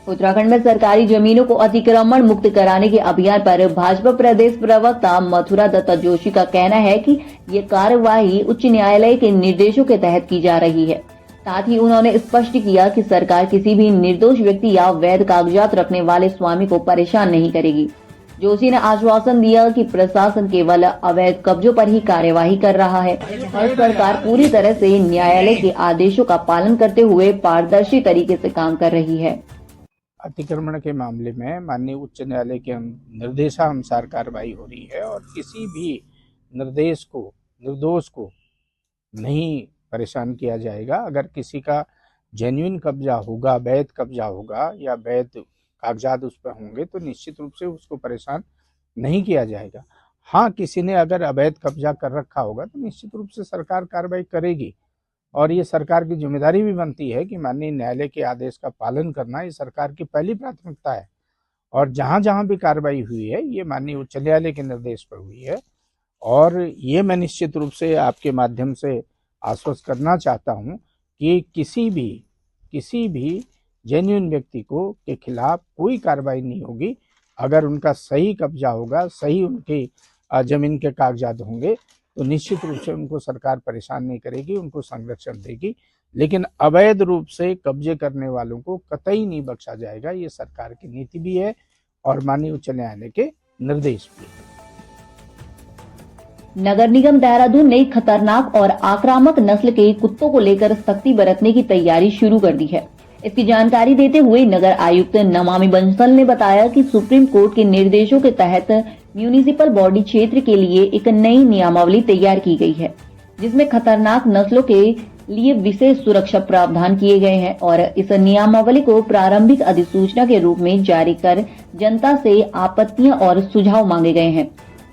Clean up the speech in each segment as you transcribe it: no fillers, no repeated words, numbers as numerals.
उत्तराखंड में सरकारी जमीनों को अतिक्रमण मुक्त कराने के अभियान पर भाजपा प्रदेश प्रवक्ता मथुरा दत्ता जोशी का कहना है कि ये कार्यवाही उच्च न्यायालय के निर्देशों के तहत की जा रही है। साथ ही उन्होंने स्पष्ट किया कि सरकार किसी भी निर्दोष व्यक्ति या वैध कागजात रखने वाले स्वामी को परेशान नहीं करेगी। जोशी ने आश्वासन दिया कि प्रशासन केवल अवैध कब्जों पर ही कार्यवाही कर रहा है और सरकार पूरी तरह से न्यायालय के आदेशों का पालन करते हुए पारदर्शी तरीके से काम कर रही है। अतिक्रमण के मामले में माननीय उच्च न्यायालय के निर्देशानुसार कार्रवाई हो रही है और किसी भी निर्दोष को नहीं परेशान किया जाएगा। अगर किसी का जेन्युइन कब्जा होगा, वैध कब्जा होगा या वैध कागजात उस पर होंगे तो निश्चित रूप से उसको परेशान नहीं किया जाएगा। हाँ, किसी ने अगर अवैध कब्जा कर रखा होगा तो निश्चित रूप से सरकार कार्रवाई करेगी और ये सरकार की जिम्मेदारी भी बनती है कि माननीय न्यायालय के आदेश का पालन करना ये सरकार की पहली प्राथमिकता है। और जहाँ जहाँ भी कार्रवाई हुई है ये माननीय उच्च न्यायालय के निर्देश पर हुई है और ये मैं निश्चित रूप से आपके माध्यम से आश्वस्त करना चाहता हूँ कि किसी भी जेन्युइन व्यक्ति के खिलाफ कोई कार्रवाई नहीं होगी। अगर उनका सही कब्जा होगा, सही उनकी जमीन के कागजात होंगे तो निश्चित रूप से उनको सरकार परेशान नहीं करेगी, उनको संरक्षण देगी। लेकिन अवैध रूप से कब्जे करने वालों को कतई नहीं बख्शा जाएगा। ये सरकार की नीति भी है और माननीय उच्च न्यायालय के निर्देश भी। नगर निगम देहरादून ने खतरनाक और आक्रामक नस्ल के कुत्तों को लेकर सख्ती बरतने की तैयारी शुरू कर दी है। इसकी जानकारी देते हुए नगर आयुक्त नमामि बंसल ने बताया कि सुप्रीम कोर्ट के निर्देशों के तहत म्यूनिसिपल बॉडी क्षेत्र के लिए एक नई नियमावली तैयार की गई है, जिसमें खतरनाक नस्लों के लिए विशेष सुरक्षा प्रावधान किए गए हैं और इस नियमावली को प्रारंभिक अधिसूचना के रूप में जारी कर जनता से आपत्तियां और सुझाव मांगे गए हैं।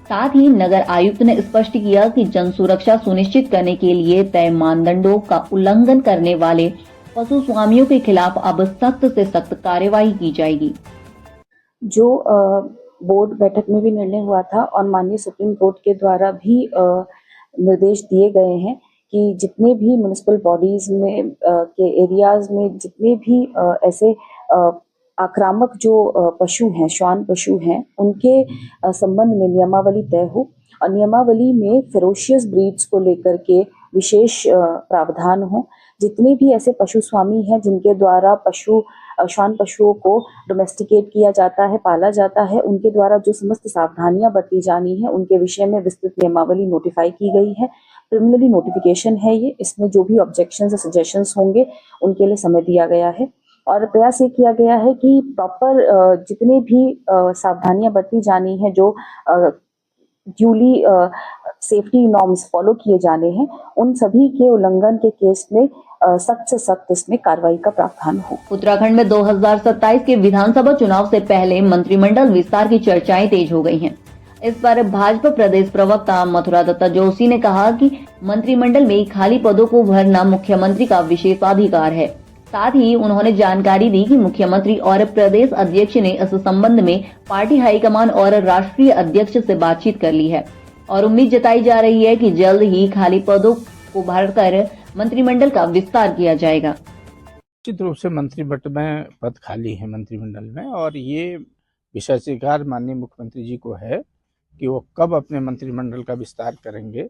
साथ ही नगर आयुक्त ने स्पष्ट किया कि जन सुरक्षा सुनिश्चित करने के लिए तय मानदंडों का उल्लंघन करने वाले पशु स्वामियों के खिलाफ अब सख्त से सख्त कार्यवाही की जाएगी। जो बोर्ड बैठक में भी निर्णय हुआ था और माननीय सुप्रीम कोर्ट के द्वारा भी निर्देश दिए गए हैं कि जितने भी म्युनिसिपल बॉडीज में के एरियाज में जितने भी ऐसे आक्रामक जो पशु हैं, श्वान पशु हैं, उनके संबंध में नियमावली तय हो और नियमावली में फेरोशियस ब्रीड्स को लेकर के विशेष प्रावधान हो। जितने भी ऐसे पशु स्वामी हैं जिनके द्वारा श्वान पशुओं को डोमेस्टिकेट किया जाता है, पाला जाता है, उनके द्वारा जो समस्त सावधानियां बरती जानी है उनके विषय में विस्तृत नियमावली नोटिफाई की गई है। प्रिलिमिनरी नोटिफिकेशन है ये, इसमें जो भी ऑब्जेक्शंस या सजेशंस होंगे उनके लिए समय दिया गया है और प्रयास ये किया गया है कि प्रॉपर जितने भी सावधानियां बरती जानी है, जो ड्यूली सेफ्टी नॉर्म्स फॉलो किए जाने हैं, उन सभी के उल्लंघन के केस में सख्त से सख्त इसमें कार्रवाई का प्रावधान हो। उत्तराखंड में 2027 के विधानसभा चुनाव से पहले मंत्रिमंडल विस्तार की चर्चाएं तेज हो गई हैं। इस पर भाजपा प्रदेश प्रवक्ता मथुरा दत्ता जोशी ने कहा कि मंत्रिमंडल में खाली पदों को भरना मुख्यमंत्री का विशेषाधिकार है। साथ ही उन्होंने जानकारी दी कि मुख्यमंत्री और प्रदेश अध्यक्ष ने इस संबंध में पार्टी हाईकमान और राष्ट्रीय अध्यक्ष से बातचीत कर ली है और उम्मीद जताई जा रही है कि जल्द ही खाली पदों को भरकर मंत्रिमंडल का विस्तार किया जाएगा। निश्चित रूप से मंत्रिमंडल में पद खाली है मंत्रिमंडल में और ये विशेषाधिकार माननीय मुख्यमंत्री जी को है कि वो कब अपने मंत्रिमंडल का विस्तार करेंगे।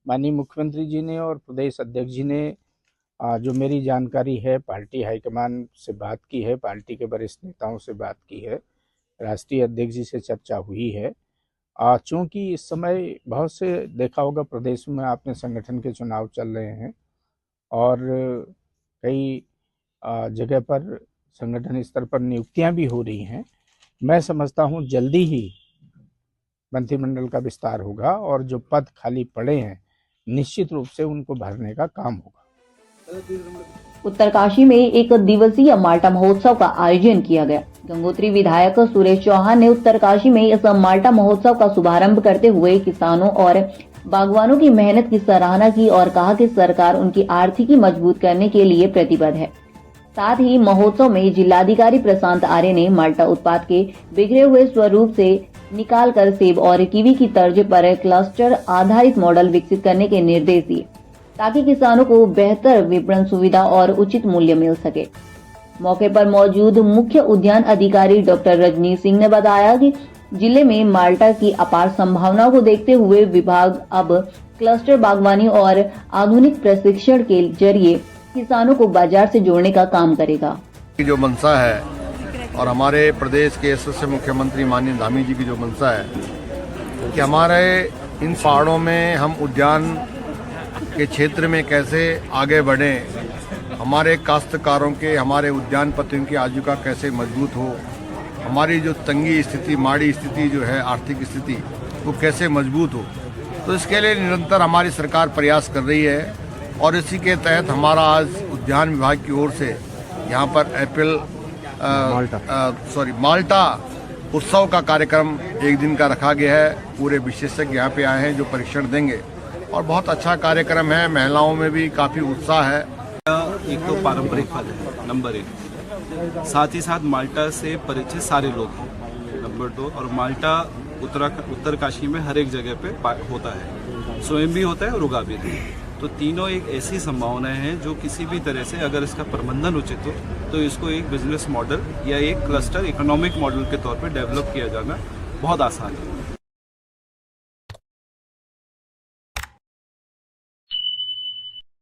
माननीय मुख्यमंत्री जी ने और प्रदेश अध्यक्ष जी ने जो मेरी जानकारी है पार्टी हाईकमान से बात की है, पार्टी के वरिष्ठ नेताओं से बात की है, राष्ट्रीय अध्यक्ष जी से चर्चा हुई है। चूँकि इस समय बहुत से देखा होगा प्रदेश में आपने संगठन के चुनाव चल रहे हैं और कई जगह पर संगठन स्तर पर नियुक्तियां भी हो रही हैं। मैं समझता हूं जल्दी ही मंत्रिमंडल का विस्तार होगा और जो पद खाली पड़े हैं निश्चित रूप से उनको भरने का काम होगा। उत्तरकाशी में एक दिवसीय माल्टा महोत्सव का आयोजन किया गया। गंगोत्री विधायक सुरेश चौहान ने उत्तरकाशी में इस माल्टा महोत्सव का शुभारंभ करते हुए किसानों और बागवानों की मेहनत की सराहना की और कहा कि सरकार उनकी आर्थिकी मजबूत करने के लिए प्रतिबद्ध है। साथ ही महोत्सव में जिलाधिकारी प्रशांत आर्य ने माल्टा उत्पाद के बिगड़े हुए स्वरूप से निकालकर सेब और कीवी की तर्ज पर क्लस्टर आधारित मॉडल विकसित करने के निर्देश दिए ताकि किसानों को बेहतर विपणन सुविधा और उचित मूल्य मिल सके। मौके पर मौजूद मुख्य उद्यान अधिकारी डॉक्टर रजनीश सिंह ने बताया कि जिले में माल्टा की अपार संभावनाओं को देखते हुए विभाग अब क्लस्टर बागवानी और आधुनिक प्रशिक्षण के जरिए किसानों को बाजार से जोड़ने का काम करेगा। जो मंशा है और हमारे प्रदेश के यशस्वी मुख्यमंत्री माननीय धामी जी की जो मंशा है कि हमारे इन पहाड़ों में हम उद्यान के क्षेत्र में कैसे आगे बढ़ें, हमारे काश्तकारों के, हमारे उद्यानपतियों की आजीविका कैसे मजबूत हो, हमारी जो तंगी स्थिति, माड़ी स्थिति जो है, आर्थिक स्थिति वो कैसे मजबूत हो। तो इसके लिए निरंतर हमारी सरकार प्रयास कर रही है और इसी के तहत हमारा आज उद्यान विभाग की ओर से यहाँ पर माल्टा उत्सव का कार्यक्रम एक दिन का रखा गया है। पूरे विशेषज्ञ यहाँ पे आए हैं जो परीक्षण देंगे और बहुत अच्छा कार्यक्रम है। महिलाओं में भी काफ़ी उत्साह है। एक तो पारंपरिक फल है नंबर 1, साथ ही साथ माल्टा से परिचित सारे लोग हैं नंबर 2, और माल्टा उत्तरकाशी में हर एक जगह पे होता है, स्वयं भी होता है और उगा भी है। तो तीनों एक ऐसी संभावनाएं हैं जो किसी भी तरह से अगर इसका प्रबंधन उचित हो तो इसको एक बिजनेस मॉडल या एक क्लस्टर इकोनॉमिक मॉडल के तौर पे डेवलप किया जाना बहुत आसान है।